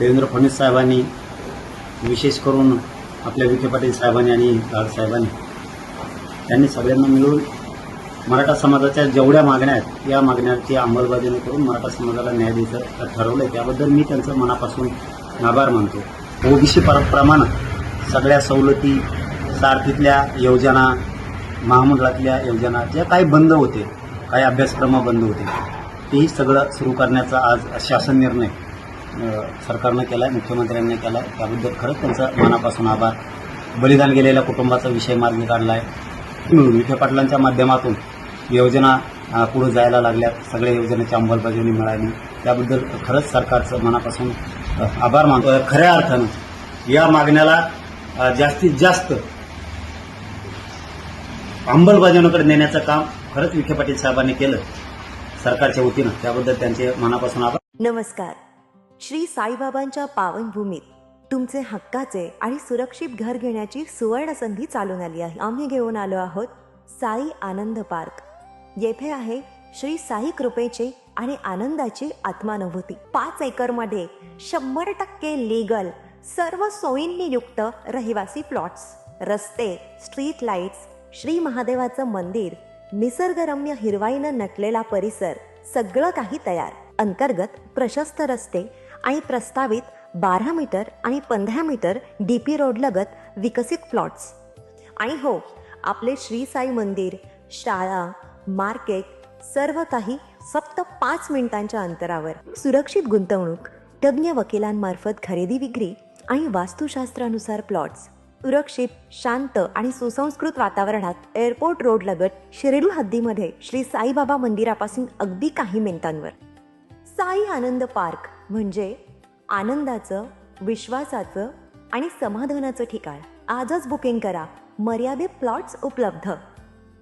देवेंद्र फडणवीस साहेबांनी, विशेष करून आपल्या विखे पाटील साहेबांनी आणि लाड साहेबांनी, त्यांनी सगळ्यांना मिळून मराठा समाजाच्या जेवढ्या मागण्या आहेत या मागण्यांची अंमलबजावणी करून मराठा समाजाला न्याय द्यायचं ठरवलं आहे. त्याबद्दल मी त्यांचं मनापासून आभार मानतो. ओबीसी प्रमाणे सगळ्या सवलती, सारथीतल्या योजना, महामंडळातल्या योजना ज्या काही बंद होते, काही अभ्यासक्रम बंद होते, तेही सगळं सुरू करण्याचा आज शासन निर्णय सरकारनं केला आहे, मुख्यमंत्र्यांनी केला आहे. त्याबद्दल खरंच त्यांचा मनापासून आभार. बलिदान गेलेल्या कुटुंबाचा विषय मार्गी काढला आहे. विखे पाटलांच्या माध्यमातून योजना पुढे जायला लागल्यात, सगळ्या योजनेची अंमलबजावणी मिळाली. त्याबद्दल खरंच सरकारचं मनापासून आभार मानतो. खऱ्या अर्थानं या मागण्याला जास्तीत जास्त अंमलबजावणीकडे नेण्याचं काम खरंच विखे पाटील साहेबांनी केलं सरकारच्या वतीनं. त्याबद्दल त्यांचे मनापासून आभार. नमस्कार. श्री साईबाबांच्या पावनभूमीत तुमचे हक्काचे आणि सुरक्षित घर घेण्याची सुवर्ण संधी चालून आली आहे. आम्ही घेऊन आलो आहोत साई आनंद पार्क. येथे आहे श्री साई कृपेचे आणि आनंदाची आत्मानुभूती. 5 एकरमध्ये 100% लीगल, सर्व सोयींनी युक्त रहिवासी प्लॉट्स, रस्ते, स्ट्रीट लाईट्स, श्री महादेवाचं मंदिर, निसर्गरम्य हिरवाईनं नटलेला परिसर, सगळं काही तयार. अंतर्गत प्रशस्त रस्ते आणि प्रस्तावित 12 मीटर आणि 15 मीटर DP रोड लगत विकसित प्लॉट्स. आणि हो, आपले श्री साई मंदिर, शाळा, मार्केट, सर्व काही फक्त 5 मिनिटांच्या अंतरावर. सुरक्षित गुंतवणूक, तज्ज्ञ वकिलांमार्फत खरेदी विक्री आणि वास्तुशास्त्रानुसार प्लॉट्स. सुरक्षित, शांत आणि सुसंस्कृत वातावरणात एअरपोर्ट रोड लगत शिर्डी हद्दीमध्ये श्री साईबाबा मंदिरापासून अगदी काही मिनिटांवर. साई आनंद पार्क म्हणजे आनंदाचं, विश्वासाचं आणि समाधानाचं ठिकाण. आजच बुकिंग करा. मर्यादित प्लॉट्स उपलब्ध.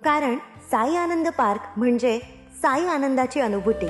कारण साई आनंद पार्क म्हणजे साई आनंदाची अनुभूती.